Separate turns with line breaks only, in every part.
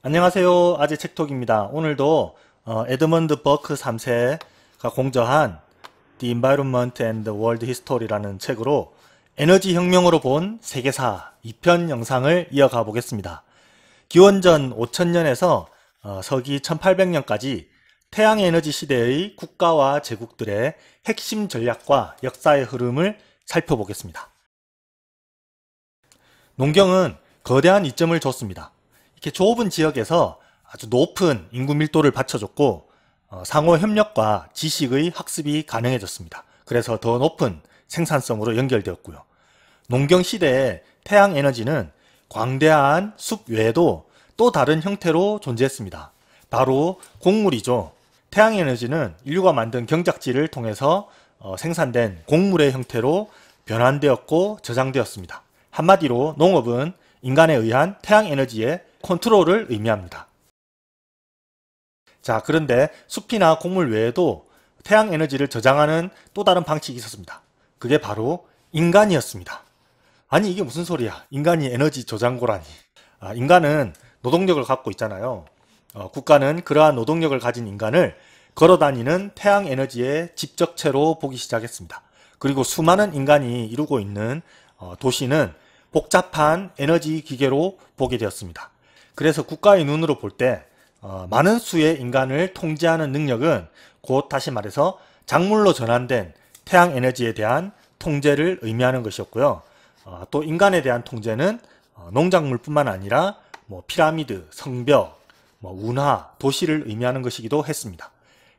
안녕하세요. 아재 책톡입니다. 오늘도 에드먼드 버크 3세가 공저한 The Environment and the World History라는 책으로 에너지 혁명으로 본 세계사 2편 영상을 이어가 보겠습니다. 기원전 5000년에서 서기 1800년까지 태양에너지 시대의 국가와 제국들의 핵심 전략과 역사의 흐름을 살펴보겠습니다. 농경은 거대한 이점을 줬습니다. 이렇게 좁은 지역에서 아주 높은 인구 밀도를 받쳐줬고 상호 협력과 지식의 학습이 가능해졌습니다. 그래서 더 높은 생산성으로 연결되었고요. 농경 시대의 태양 에너지는 광대한 숲 외에도 또 다른 형태로 존재했습니다. 바로 곡물이죠. 태양 에너지는 인류가 만든 경작지를 통해서 생산된 곡물의 형태로 변환되었고 저장되었습니다. 한마디로 농업은 인간에 의한 태양 에너지의 컨트롤을 의미합니다. 자, 그런데 숲이나 곡물 외에도 태양 에너지를 저장하는 또 다른 방식이 있었습니다. 그게 바로 인간이었습니다. 아니, 이게 무슨 소리야? 인간이 에너지 저장고라니. 인간은 노동력을 갖고 있잖아요. 국가는 그러한 노동력을 가진 인간을 걸어다니는 태양 에너지의 집적체로 보기 시작했습니다. 그리고 수많은 인간이 이루고 있는 도시는 복잡한 에너지 기계로 보게 되었습니다. 그래서 국가의 눈으로 볼 때 많은 수의 인간을 통제하는 능력은 곧 다시 말해서 작물로 전환된 태양 에너지에 대한 통제를 의미하는 것이었고요. 또 인간에 대한 통제는 농작물뿐만 아니라 피라미드, 성벽, 운하, 도시를 의미하는 것이기도 했습니다.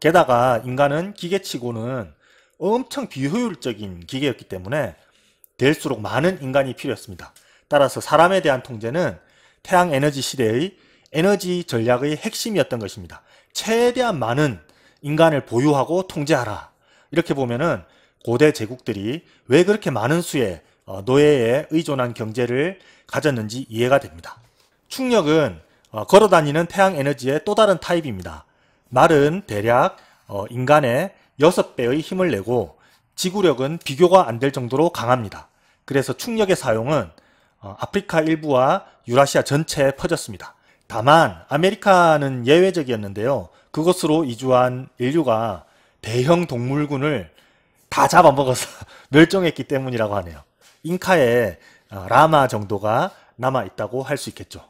게다가 인간은 기계치고는 엄청 비효율적인 기계였기 때문에 될수록 많은 인간이 필요했습니다. 따라서 사람에 대한 통제는 태양 에너지 시대의 에너지 전략의 핵심이었던 것입니다. 최대한 많은 인간을 보유하고 통제하라. 이렇게 보면은 고대 제국들이 왜 그렇게 많은 수의 노예에 의존한 경제를 가졌는지 이해가 됩니다. 충력은 걸어다니는 태양 에너지의 또 다른 타입입니다. 말은 대략 인간의 6배의 힘을 내고 지구력은 비교가 안 될 정도로 강합니다. 그래서 충력의 사용은 아프리카 일부와 유라시아 전체에 퍼졌습니다. 다만 아메리카는 예외적이었는데요. 그곳으로 이주한 인류가 대형 동물군을 다 잡아먹어서 멸종했기 때문이라고 하네요. 잉카의 라마 정도가 남아있다고 할 수 있겠죠.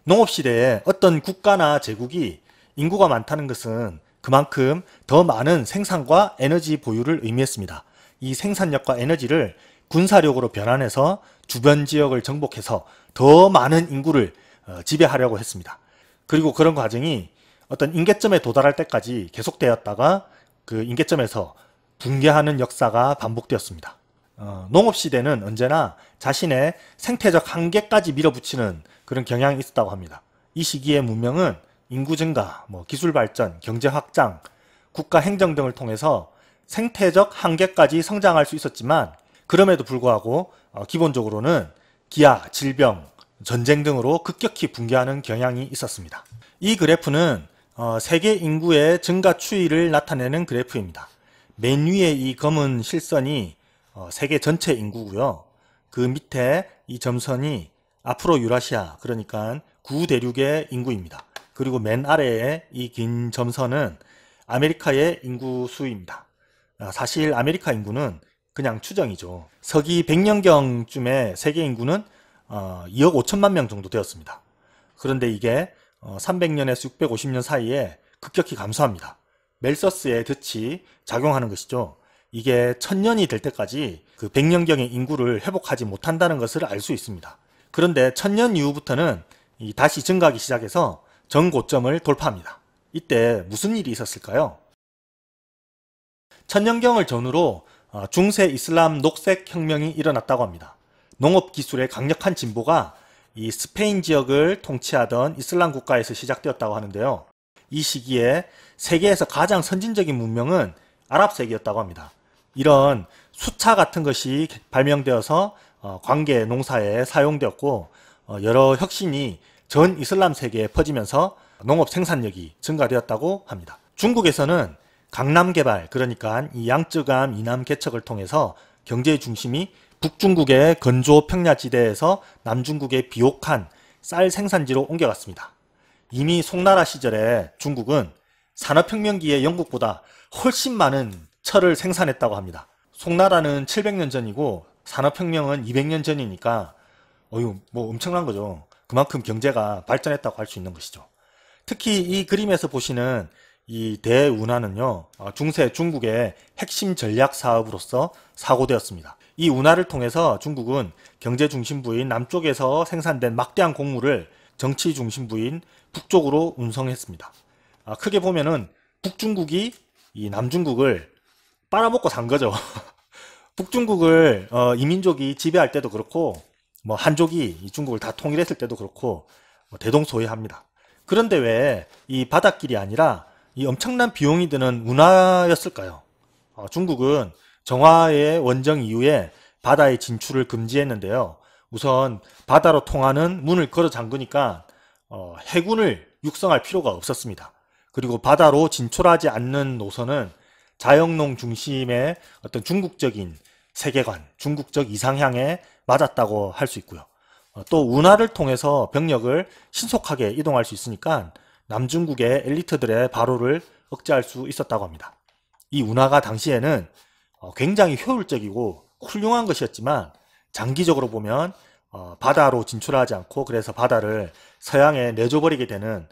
농업시대에 어떤 국가나 제국이 인구가 많다는 것은 그만큼 더 많은 생산과 에너지 보유를 의미했습니다. 이 생산력과 에너지를 군사력으로 변환해서 주변 지역을 정복해서 더 많은 인구를 지배하려고 했습니다. 그리고 그런 과정이 어떤 임계점에 도달할 때까지 계속되었다가 그 임계점에서 붕괴하는 역사가 반복되었습니다. 농업시대는 언제나 자신의 생태적 한계까지 밀어붙이는 그런 경향이 있었다고 합니다. 이 시기의 문명은 인구 증가, 기술 발전, 경제 확장, 국가 행정 등을 통해서 생태적 한계까지 성장할 수 있었지만 그럼에도 불구하고 기본적으로는 기아, 질병, 전쟁 등으로 급격히 붕괴하는 경향이 있었습니다. 이 그래프는 세계 인구의 증가 추이를 나타내는 그래프입니다. 맨 위에 이 검은 실선이 세계 전체 인구고요. 그 밑에 이 점선이 앞으로 유라시아, 그러니까 구대륙의 인구입니다. 그리고 맨 아래에 이 긴 점선은 아메리카의 인구 수입니다. 사실 아메리카 인구는 그냥 추정이죠. 서기 100년경쯤에 세계 인구는 2억 5천만 명 정도 되었습니다. 그런데 이게 300년에서 650년 사이에 급격히 감소합니다. 멜서스의 덫이 작용하는 것이죠. 이게 1000년이 될 때까지 그 100년경의 인구를 회복하지 못한다는 것을 알 수 있습니다. 그런데 1000년 이후부터는 다시 증가하기 시작해서 전고점을 돌파합니다. 이때 무슨 일이 있었을까요? 천년경을 전후로 중세 이슬람 녹색 혁명이 일어났다고 합니다. 농업 기술의 강력한 진보가 이 스페인 지역을 통치하던 이슬람 국가에서 시작되었다고 하는데요. 이 시기에 세계에서 가장 선진적인 문명은 아랍세계였다고 합니다. 이런 수차 같은 것이 발명되어서 관계 농사에 사용되었고 여러 혁신이 전 이슬람 세계에 퍼지면서 농업 생산력이 증가되었다고 합니다. 중국에서는 강남 개발, 그러니까 이 양쯔강 이남 개척을 통해서 경제의 중심이 북중국의 건조 평야지대에서 남중국의 비옥한 쌀 생산지로 옮겨갔습니다. 이미 송나라 시절에 중국은 산업혁명기에 영국보다 훨씬 많은 철을 생산했다고 합니다. 송나라는 700년 전이고 산업혁명은 200년 전이니까 뭐 엄청난 거죠. 그만큼 경제가 발전했다고 할 수 있는 것이죠. 특히 이 그림에서 보시는 이 대운하는요, 중세 중국의 핵심 전략 사업으로서 사고되었습니다. 이 운하를 통해서 중국은 경제 중심부인 남쪽에서 생산된 막대한 곡물을 정치 중심부인 북쪽으로 운송했습니다. 크게 보면은 북중국이 이 남중국을 빨아먹고 산 거죠. 북중국을 이민족이 지배할 때도 그렇고, 뭐 한족이 이 중국을 다 통일했을 때도 그렇고 대동소이합니다. 그런데 왜 이 바닷길이 아니라 이 엄청난 비용이 드는 운하였을까요? 중국은 정화의 원정 이후에 바다의 진출을 금지했는데요. 우선 바다로 통하는 문을 걸어 잠그니까 해군을 육성할 필요가 없었습니다. 그리고 바다로 진출하지 않는 노선은 자영농 중심의 어떤 중국적인 세계관, 중국적 이상향에 맞았다고 할 수 있고요. 또 운하를 통해서 병력을 신속하게 이동할 수 있으니까 남중국의 엘리트들의 발호를 억제할 수 있었다고 합니다. 이 운하가 당시에는 굉장히 효율적이고 훌륭한 것이었지만 장기적으로 보면 바다로 진출하지 않고 그래서 바다를 서양에 내줘버리게 되는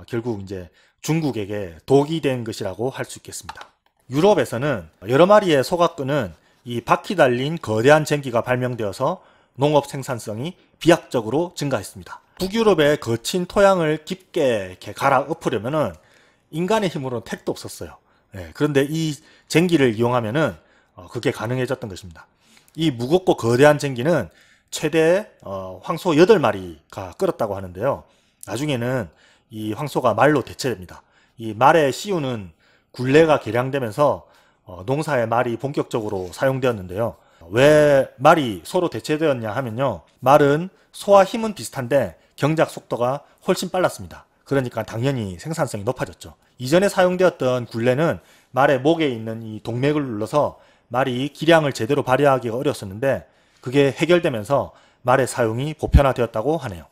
결국 이제 중국에게 독이 된 것이라고 할 수 있겠습니다. 유럽에서는 여러 마리의 소가 끄는 이 바퀴 달린 거대한 쟁기가 발명되어서 농업 생산성이 비약적으로 증가했습니다. 북유럽의 거친 토양을 깊게 이렇게 갈아 엎으려면은 인간의 힘으로는 택도 없었어요. 그런데 이 쟁기를 이용하면은 그게 가능해졌던 것입니다. 이 무겁고 거대한 쟁기는 최대 황소 8마리가 끌었다고 하는데요. 나중에는 이 황소가 말로 대체됩니다. 이 말에 씌우는 굴레가 개량되면서 농사에 말이 본격적으로 사용되었는데요. 왜 말이 소로 대체되었냐 하면요. 말은 소와 힘은 비슷한데 경작 속도가 훨씬 빨랐습니다. 그러니까 당연히 생산성이 높아졌죠. 이전에 사용되었던 굴레는 말의 목에 있는 이 동맥을 눌러서 말이 기량을 제대로 발휘하기가 어려웠었는데 그게 해결되면서 말의 사용이 보편화되었다고 하네요.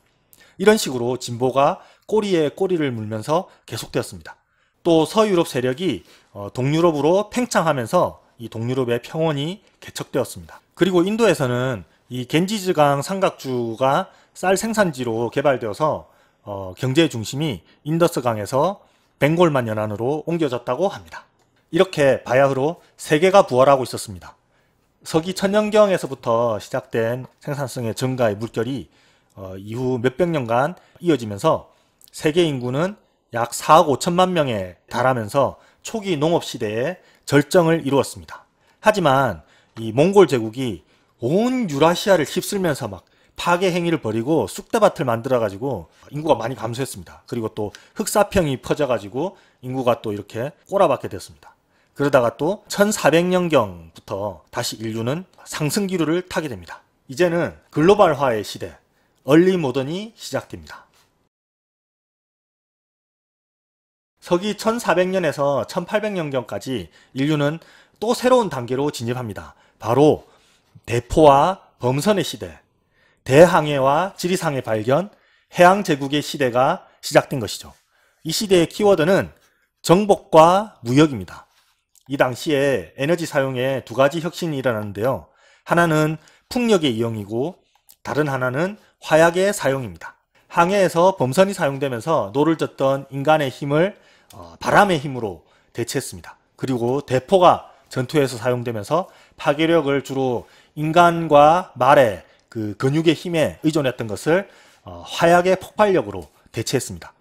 이런 식으로 진보가 꼬리에 꼬리를 물면서 계속되었습니다. 또 서유럽 세력이 동유럽으로 팽창하면서 이 동유럽의 평원이 개척되었습니다. 그리고 인도에서는 이 겐지즈강 삼각주가 쌀 생산지로 개발되어서 경제의 중심이 인더스강에서 벵골만 연안으로 옮겨졌다고 합니다. 이렇게 바야흐로 세계가 부활하고 있었습니다. 서기 천년경에서부터 시작된 생산성의 증가의 물결이 이후 몇백 년간 이어지면서 세계 인구는 약 4억 5천만 명에 달하면서 초기 농업시대에 절정을 이루었습니다. 하지만 이 몽골 제국이 온 유라시아를 휩쓸면서 막 파괴 행위를 벌이고 쑥대밭을 만들어가지고 인구가 많이 감소했습니다. 그리고 또 흑사병이 퍼져가지고 인구가 또 이렇게 꼬라박게 됐습니다. 그러다가 또 1400년경부터 다시 인류는 상승 기류를 타게 됩니다. 이제는 글로벌화의 시대, 얼리 모던이 시작됩니다. 서기 1400년에서 1800년경까지 인류는 또 새로운 단계로 진입합니다. 바로 대포와 범선의 시대, 대항해와 지리상의 발견, 해양제국의 시대가 시작된 것이죠. 이 시대의 키워드는 정복과 무역입니다. 이 당시에 에너지 사용에 두 가지 혁신이 일어났는데요. 하나는 풍력의 이용이고 다른 하나는 화약의 사용입니다. 항해에서 범선이 사용되면서 노를 젓던 인간의 힘을 바람의 힘으로 대체했습니다. 그리고 대포가 전투에서 사용되면서 파괴력을 주로 인간과 말의 그 근육의 힘에 의존했던 것을 화약의 폭발력으로 대체했습니다.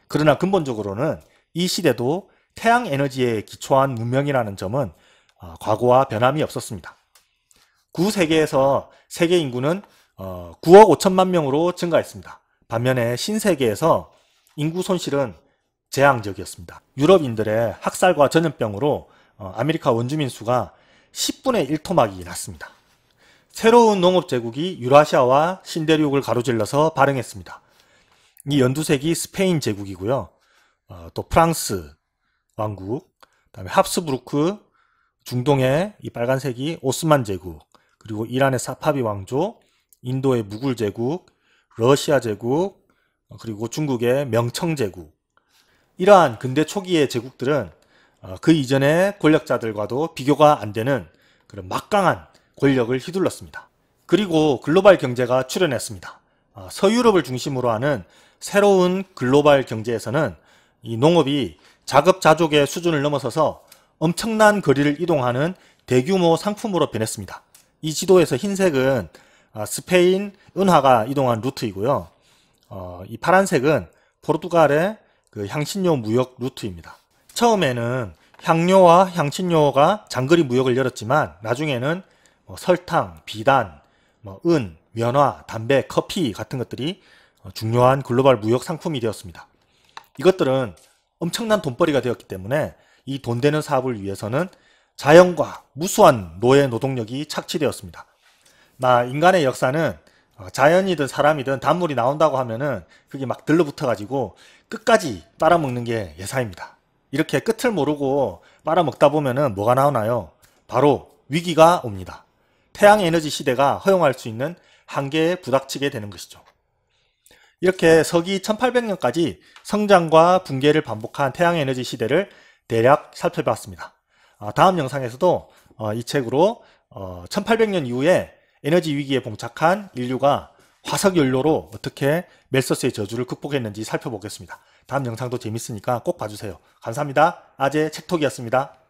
그러나 근본적으로는 이 시대도 태양 에너지에 기초한 문명이라는 점은 과거와 변함이 없었습니다. 구세계에서 세계 인구는 9억 5천만 명으로 증가했습니다. 반면에 신세계에서 인구 손실은 재앙적이었습니다. 유럽인들의 학살과 전염병으로 아메리카 원주민 수가 10분의 1토막이 났습니다. 새로운 농업제국이 유라시아와 신대륙을 가로질러서 발흥했습니다. 이 연두색이 스페인 제국이고요. 또 프랑스 왕국, 그다음에 합스부르크, 중동의 이 빨간색이 오스만 제국, 그리고 이란의 사파비 왕조, 인도의 무굴 제국, 러시아 제국, 그리고 중국의 명청 제국. 이러한 근대 초기의 제국들은 그 이전의 권력자들과도 비교가 안 되는 그런 막강한 권력을 휘둘렀습니다. 그리고 글로벌 경제가 출현했습니다. 서유럽을 중심으로 하는 새로운 글로벌 경제에서는 이 농업이 자급자족의 수준을 넘어서서 엄청난 거리를 이동하는 대규모 상품으로 변했습니다. 이 지도에서 흰색은 스페인 은화가 이동한 루트이고요. 이 파란색은 포르투갈의 그 향신료 무역 루트입니다. 처음에는 향료와 향신료가 장거리 무역을 열었지만 나중에는 설탕, 비단, 은, 면화, 담배, 커피 같은 것들이 중요한 글로벌 무역 상품이 되었습니다. 이것들은 엄청난 돈벌이가 되었기 때문에 이 돈 되는 사업을 위해서는 자연과 무수한 노예 노동력이 착취되었습니다. 인간의 역사는 자연이든 사람이든 단물이 나온다고 하면은 그게 막 들러붙어 가지고 끝까지 빨아먹는 게 예사입니다. 이렇게 끝을 모르고 빨아먹다 보면은 뭐가 나오나요? 바로 위기가 옵니다. 태양에너지 시대가 허용할 수 있는 한계에 부닥치게 되는 것이죠. 이렇게 서기 1800년까지 성장과 붕괴를 반복한 태양에너지 시대를 대략 살펴봤습니다. 다음 영상에서도 이 책으로 1800년 이후에 에너지 위기에 봉착한 인류가 화석연료로 어떻게 멜서스의 저주를 극복했는지 살펴보겠습니다. 다음 영상도 재밌으니까 꼭 봐주세요. 감사합니다. 아재 책톡이었습니다.